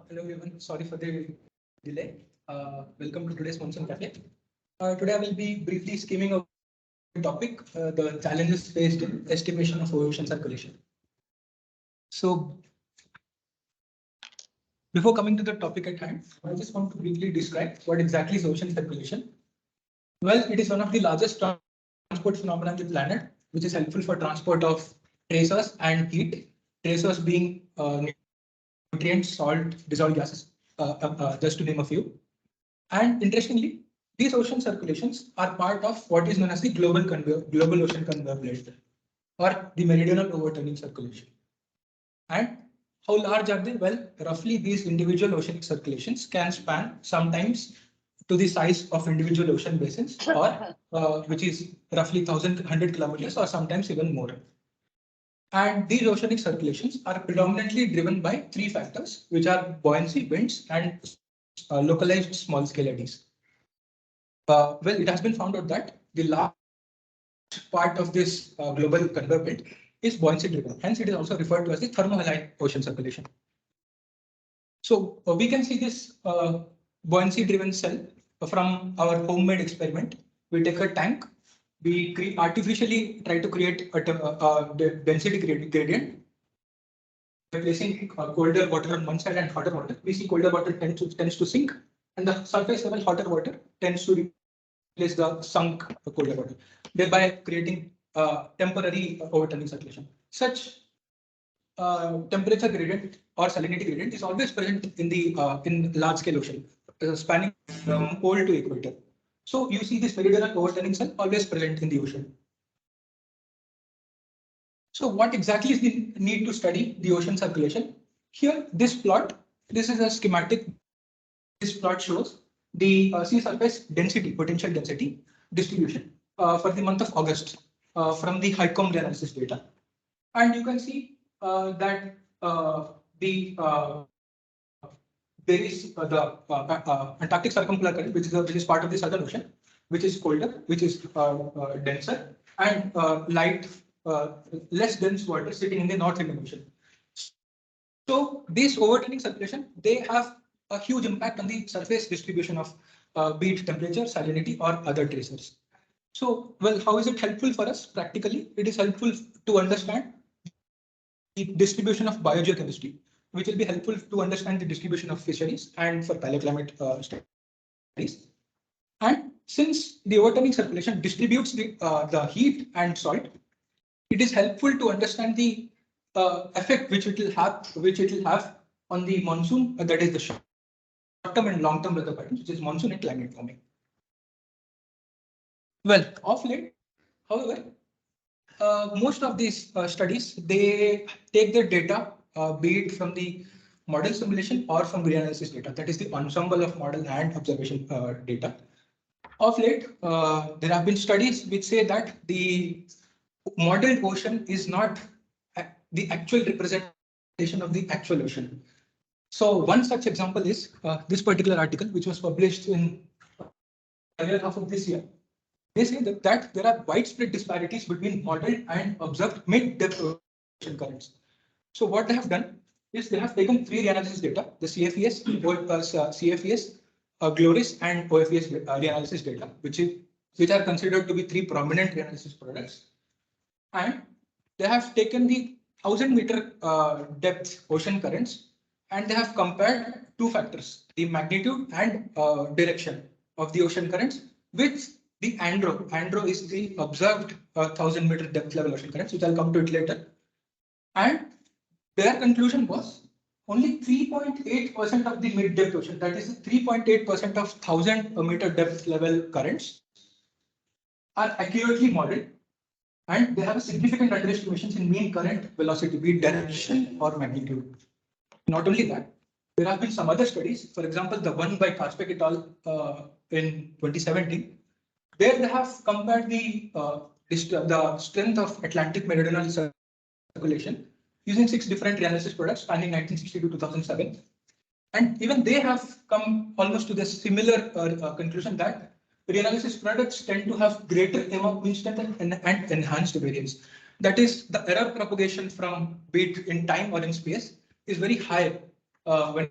Hello everyone, sorry for the delay. Welcome to today's Monsoon Cafe. Today I will be briefly skimming over the topic, the challenges faced in estimation of ocean circulation. So before coming to the topic at hand, I just want to briefly describe what exactly is ocean circulation. Well, it is one of the largest transport phenomena on the planet, which is helpful for transport of tracers and heat. Tracers being nutrients, salt, dissolved gases, just to name a few. And interestingly, these ocean circulations are part of what is known as the global ocean conveyor belt, or the meridional overturning circulation. And how large are they? Well, roughly these individual oceanic circulations can span sometimes to the size of individual ocean basins, or which is roughly 1,100 kilometers, or sometimes even more. And these oceanic circulations are predominantly driven by three factors, which are buoyancy, winds, and localized small-scale eddies. Well, it has been found out that the large part of this global conveyor belt is buoyancy driven. Hence, it is also referred to as the thermohaline ocean circulation. So we can see this buoyancy driven cell from our homemade experiment. We take a tank, we artificially try to create a density gradient by placing colder water on one side and hotter water. We see colder water tends to sink, and the surface level hotter water tends to replace the sunk colder water, thereby creating temporary overturning circulation. Such temperature gradient or salinity gradient is always present in the in large scale ocean, spanning from pole to equator. So you see this meridional overturning cell always present in the ocean. So what exactly is the need to study the ocean circulation? Here, this is a schematic. This plot shows the sea surface density, potential density distribution for the month of August from the HICOM analysis data. And you can see that there is the Antarctic circumpolar current, which is part of the Southern Ocean, which is colder, which is denser, and less dense water sitting in the North Indian Ocean. So these overturning circulation, they have a huge impact on the surface distribution of be it temperature, salinity, or other tracers. So, well, how is it helpful for us? Practically, it is helpful to understand the distribution of biogeochemistry, which will be helpful to understand the distribution of fisheries and for paleoclimate studies. And since the overturning circulation distributes the heat and salt, it is helpful to understand the effect which it will have on the monsoon, that is the short-term and long-term weather patterns, which is monsoon and climate warming. Well, of late, however, most of these studies, they take their data, be it from the model simulation or from reanalysis data, that is the ensemble of model and observation data. Of late, there have been studies which say that the modeled ocean is not the actual representation of the actual ocean. So one such example is this particular article, which was published in earlier half of this year. They say that there are widespread disparities between modeled and observed mid-depth ocean currents. So what they have done is they have taken three reanalysis data, the CFES, GLORIS, and OFES reanalysis data, which are considered to be three prominent reanalysis products. And they have taken the 1,000-meter depth ocean currents, and they have compared two factors, the magnitude and direction of the ocean currents with the ANDRO. ANDRO is the observed 1,000-meter depth level ocean currents, which I'll come to it later. And their conclusion was only 3.8% of the mid-depth ocean, that is 3.8% of 1,000-meter depth level currents, are accurately modeled, and they have a significant underestimations in mean current velocity, be it direction or magnitude. Not only that, there have been some other studies, for example, the one by Kaushik et al. In 2017, where they have compared the strength of Atlantic meridional circulation using 6 different reanalysis products spanning 1960 to 2007. And even they have come almost to the similar conclusion that reanalysis products tend to have greater mean strength and enhanced variance. That is, the error propagation from be it in time or in space is very high when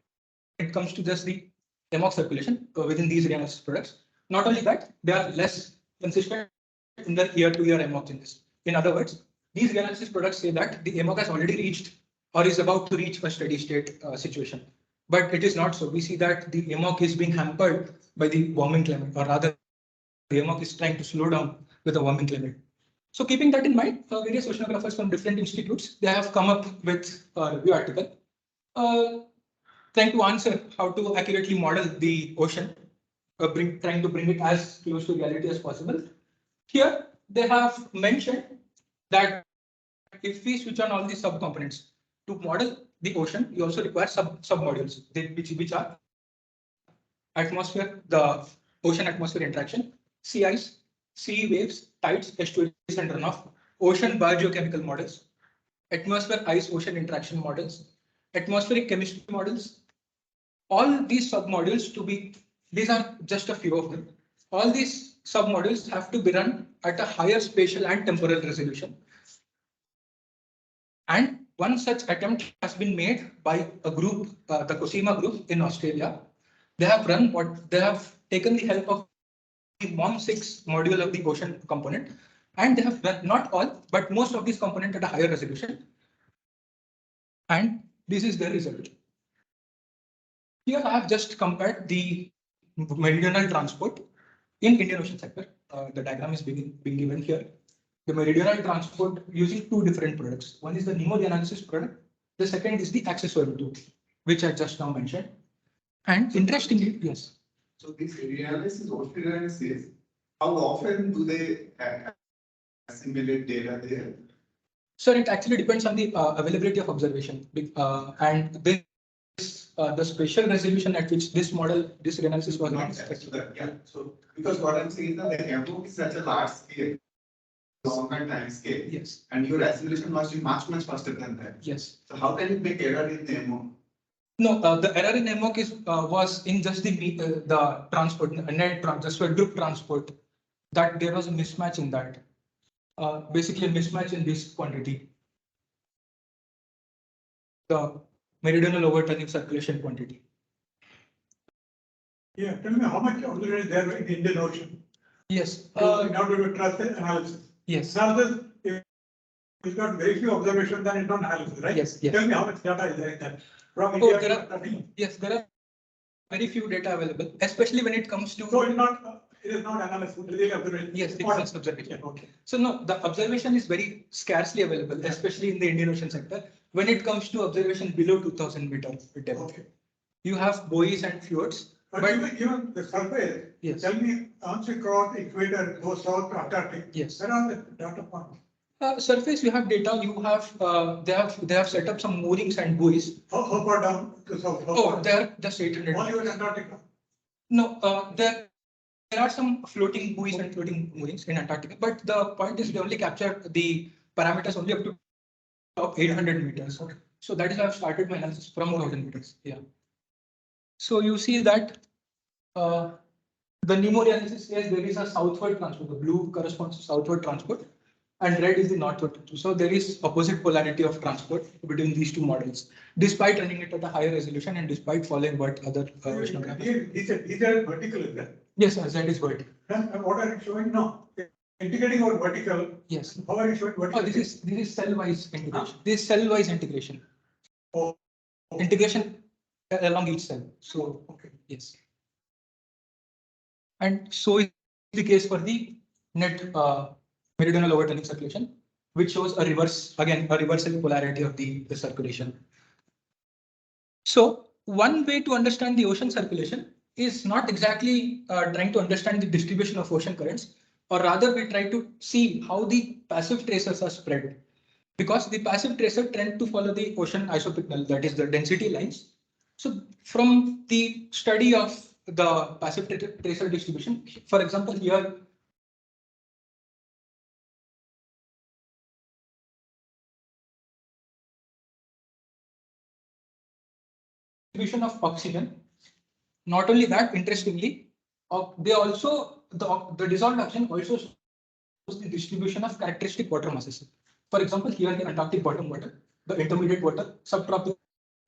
it comes to just the amok circulation within these reanalysis products. Not only that, they are less consistent in their year-to-year amok changes. In other words, these reanalysis products say that the amok has already reached or is about to reach a steady state situation. But it is not so. We see that the amok is being hampered by the warming climate, or rather, the amok is trying to slow down with the warming climate. So keeping that in mind, various oceanographers from different institutes, they have come up with a review article trying to answer how to accurately model the ocean, trying to bring it as close to reality as possible. Here, they have mentioned that if we switch on all the subcomponents to model the ocean, you also require submodules, which are atmosphere, the ocean atmosphere interaction, sea ice, sea waves, tides, estuaries and runoff, ocean biogeochemical models, atmosphere ice ocean interaction models, atmospheric chemistry models. All these submodules these are just a few of them. All these submodules have to be run at a higher spatial and temporal resolution. And one such attempt has been made by a group, the COSIMA group in Australia. They have taken the help of the MOM6 module of the ocean component, and they have run not all, but most of these components at a higher resolution. And this is the result. Here I have just compared the meridional transport in Indian Ocean sector. The diagram is being given here. The meridional transport using two different products. One is the NEMO reanalysis product. The second is the accessory tool, which I just now mentioned. And interestingly, yes. So this reanalysis, ocean reanalysis, how often do they assimilate data there? Sir, it actually depends on the availability of observation. And the spatial resolution at which this reanalysis was not yeah. So because what I'm saying is that the amok is such a large scale, longer time scale. Yes. And your assimilation must be much faster than that. Yes. So how can you make error in the amok? No, the error in amok was in just the transport, just for group transport, that there was a mismatch in that. Basically, a mismatch in this quantity. The meridional overturning circulation quantity. Yeah, tell me how much observation is there in the Indian Ocean? Yes. In order to trust the analysis. Yes. Analysis, if it's got very few observations, then it's not analysis, right? Yes. Yes. Tell me how much data is there in that? From India, yes, there are very few data available, especially when it comes to. So it is not analysis, it is observation. Yes, it is just observation. Yeah, okay. So no, the observation is very scarcely available, especially in the Indian Ocean sector. When it comes to observation below 2000 meters depth, okay, you have buoys and fjords. But even the surface, yes, tell me, once you cross the equator, go south to Antarctic, yes, where are the data points? Surface, you have data. You have they have set up some moorings and buoys. How far down to south? They are just 800. Only in Antarctica? No, there are some floating buoys and floating moorings in Antarctica, but the point is they only capture the parameters only up to 800 meters. Okay. So that is why I've started my analysis from 1000 meters. Yeah. So you see that the NEMO analysis says there is a southward transport. The blue corresponds to southward transport, and red is the northward. So there is opposite polarity of transport between these two models, despite running it at a higher resolution and despite following what other oceanographers. These are vertical, is that? Yes, sir, that is vertical. And what are you showing now? Integrating or vertical? Yes. How are you showing vertical? Oh, this is cell-wise integration. This is cell-wise integration. Oh. Integration along each cell. So okay. Yes. And so is the case for the net meridional overturning circulation, which shows a reversal polarity of the circulation. So one way to understand the ocean circulation is not exactly trying to understand the distribution of ocean currents, or rather we try to see how the passive tracers are spread, because the passive tracer tend to follow the ocean isopycnal, that is the density lines. So from the study of the passive tracer distribution, for example, here distribution of oxygen. Not only that, interestingly, they also the dissolved oxygen also shows the distribution of characteristic water masses. For example, here in Antarctic bottom water, the intermediate water, subtropical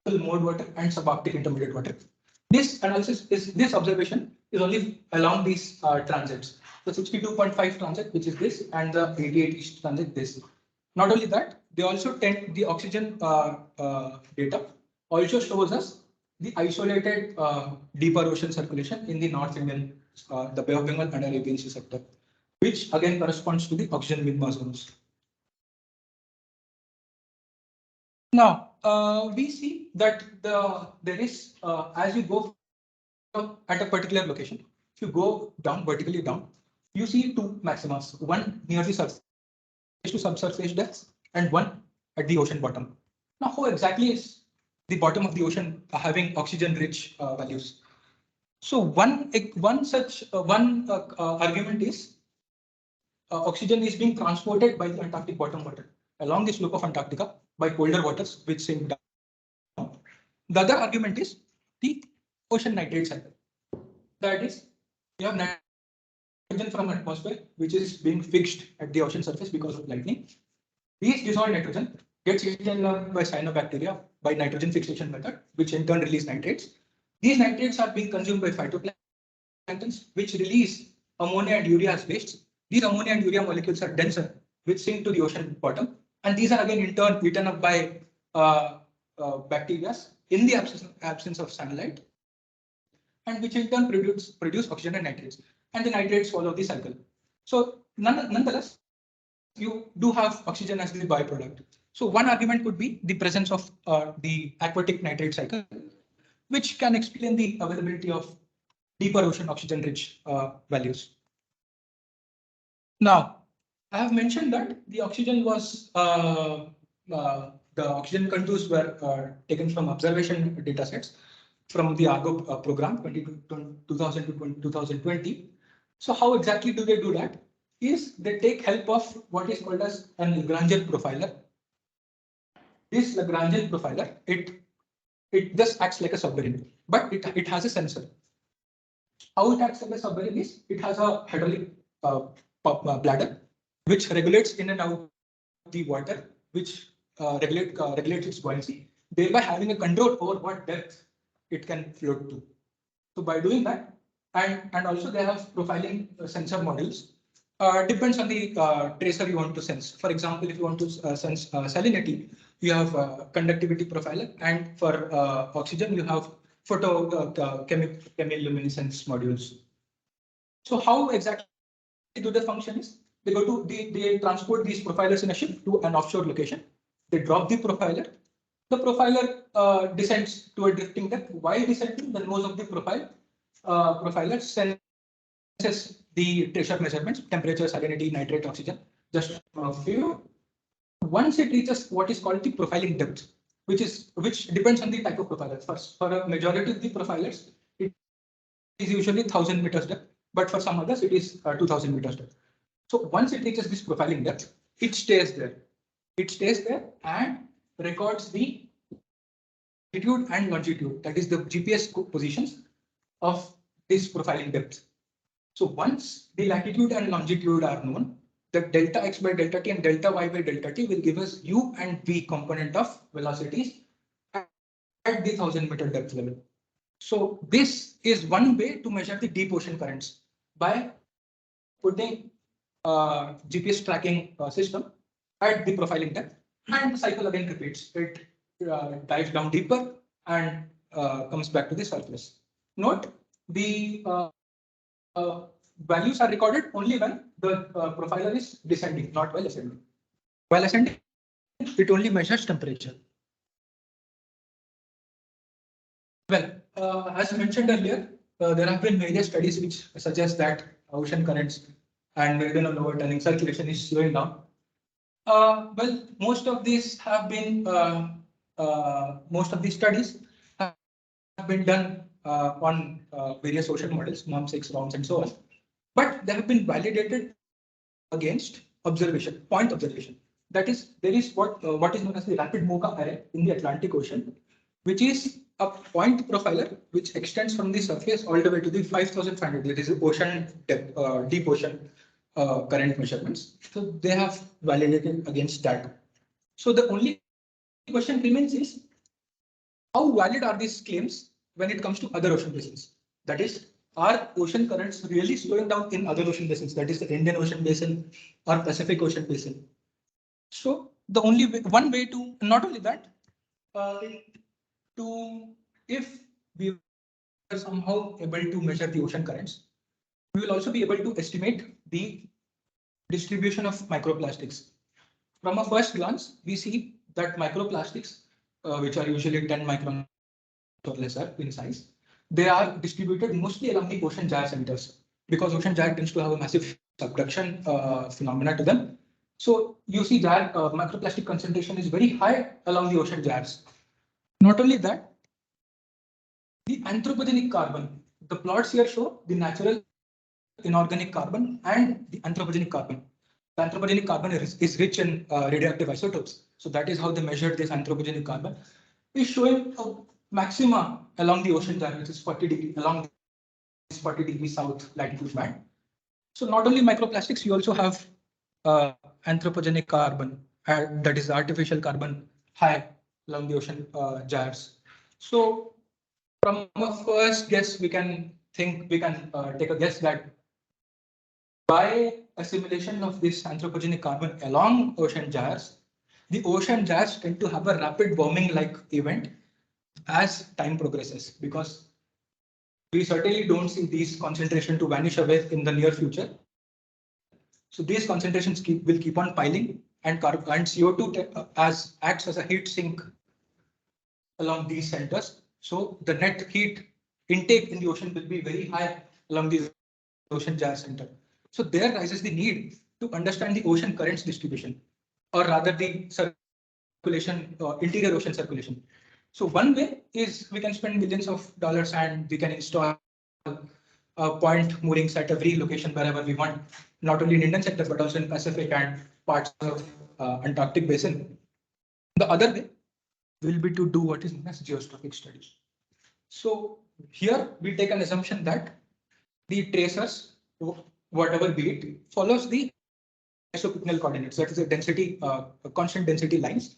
mode water and subarctic intermediate water. This analysis this observation is only along these transits. The 62.5 transit, which is this, and the 88 east transit, this. Not only that, they also tend the oxygen data also shows us the isolated deeper ocean circulation in the North Indian, the Bay of Bengal and Arabian Sea sector, which again corresponds to the oxygen minima zones. Now, we see that there is, as you go at a particular location, if you go down vertically down, you see two maximas, one near the surface to subsurface depths and one at the ocean bottom. Now, how exactly is the bottom of the ocean having oxygen-rich values? So one such argument is oxygen is being transported by the Antarctic bottom water along the slope of Antarctica by colder waters which sink down. The other argument is the ocean nitrate cycle. That is, you have nitrogen from atmosphere which is being fixed at the ocean surface because of lightning. These dissolved nitrogen gets eaten up by cyanobacteria by nitrogen fixation method, which in turn release nitrates. These nitrates are being consumed by phytoplanktons, which release ammonia and urea as wastes. These ammonia and urea molecules are denser, which sink to the ocean bottom, and these are again in turn eaten up by bacteria in the absence of sunlight, and which in turn produce oxygen and nitrates, and the nitrates follow the cycle. So nonetheless, you do have oxygen as the byproduct. So one argument could be the presence of the aquatic nitrate cycle, which can explain the availability of deeper ocean oxygen-rich values. Now, I have mentioned that the oxygen was the oxygen contours were taken from observation data sets from the Argo program 2000 to 2020. So how exactly do they do that? Is they take help of what is called as a Lagrangian profiler. This Lagrangian profiler, it just acts like a submarine, but it has a sensor. How it acts like a submarine is it has a hydraulic bladder which regulates in and out the water, which regulates its buoyancy, thereby having a control over what depth it can float to. So by doing that, and also they have profiling sensor modules. Depends on the tracer you want to sense. For example, if you want to sense salinity, you have conductivity profiler, and for oxygen, you have chemiluminescence modules. So how exactly do they function is they they transport these profilers in a ship to an offshore location. They drop the profiler. The profiler descends to a drifting depth. While descending, the nose of the profiler senses the pressure measurements, temperature, salinity, nitrate, oxygen, just a few. Once it reaches what is called the profiling depth, which depends on the type of profiler. For a majority of the profilers, it is usually 1000 meters depth, but for some others, it is 2000 meters depth. So once it reaches this profiling depth, it stays there. It stays there and records the latitude and longitude, that is the GPS positions of this profiling depth. So once the latitude and longitude are known, the delta x by delta t and delta y by delta t will give us u and v component of velocities at the 1000-meter depth level. So this is one way to measure the deep ocean currents by putting GPS tracking system at the profiling depth, and the cycle again repeats. It dives down deeper and comes back to the surface. Note the values are recorded only when the profiler is descending, not while ascending. While ascending, it only measures temperature. Well, as mentioned earlier, there have been various studies which suggest that ocean currents and meridional overturning circulation is slowing down. Well, most of these have been most of these studies have been done on various ocean models, MOM6, ROMS, and so on. But they have been validated against observation, point observation. That is, there is what is known as the rapid MOCA array in the Atlantic Ocean, which is a point profiler which extends from the surface all the way to the 5,500. That is ocean depth, deep ocean current measurements. So they have validated against that. So the only question remains is how valid are these claims when it comes to other ocean basins? That is, are ocean currents really slowing down in other ocean basins? That is the Indian Ocean Basin or Pacific Ocean Basin. So the only way, one way to, not only that, if we are somehow able to measure the ocean currents, we will also be able to estimate the distribution of microplastics. From a first glance, we see that microplastics, which are usually 10 microns or lesser in size, they are distributed mostly along the ocean gyre centers because ocean gyre tends to have a massive subduction phenomena to them. So you see that microplastic concentration is very high along the ocean gyres. Not only that, the anthropogenic carbon, the plots here show the natural inorganic carbon and the anthropogenic carbon. The anthropogenic carbon is rich in radioactive isotopes. So that is how they measured this anthropogenic carbon. Is showing a maxima along the ocean gyre, which is 40 degrees along this 40 degrees south latitude band. So not only microplastics, you also have anthropogenic carbon, that is artificial carbon high along the ocean gyres. So from a first guess, we can take a guess that by assimilation of this anthropogenic carbon along ocean gyres, the ocean gyres tend to have a rapid warming-like event as time progresses, because we certainly don't see these concentration to vanish away in the near future. So these concentrations will keep on piling, and CO2 acts as a heat sink along these centers. So the net heat intake in the ocean will be very high along the ocean gyre center. So there rises the need to understand the ocean currents distribution, or rather the circulation, interior ocean circulation. So one way is we can spend millions of dollars and we can install point moorings at every location wherever we want, not only in Indian sector, but also in Pacific and parts of Antarctic basin. The other way will be to do what is known as geostrophic studies. So here we take an assumption that the tracers, whatever be it, follows the isopycnal coordinates, that is the density, constant density lines.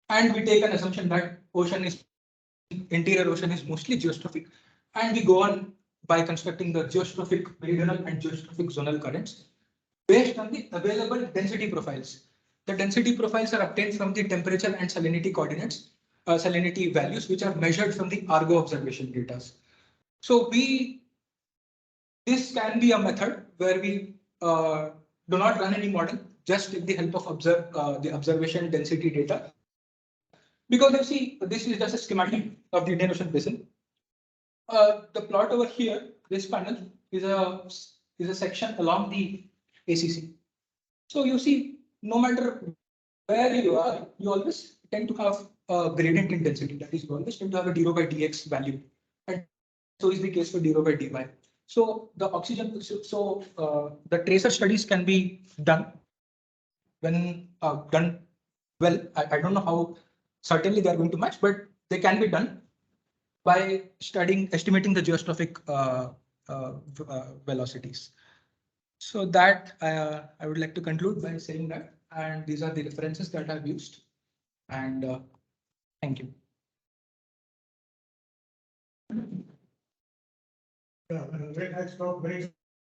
And we take an assumption that interior ocean is mostly geostrophic. And we go on by constructing the geostrophic meridional and geostrophic zonal currents based on the available density profiles. The density profiles are obtained from the temperature and salinity coordinates, salinity values, which are measured from the Argo observation data. So this can be a method where we do not run any model, just take the help of the observation density data. Because you see, this is just a schematic of the Indian Ocean Basin. The plot over here, this panel is a section along the ACC. So you see, no matter where you are, you always tend to have a gradient in density. That is, you always tend to have a d rho by dx value, and so is the case for d rho by dy. So the oxygen, the tracer studies can be done when done well. I don't know how certainly they are going to match, but they can be done by estimating the geostrophic velocities. So that I would like to conclude by saying that, and these are the references that I've used, and thank you. Yeah, very nice talk, very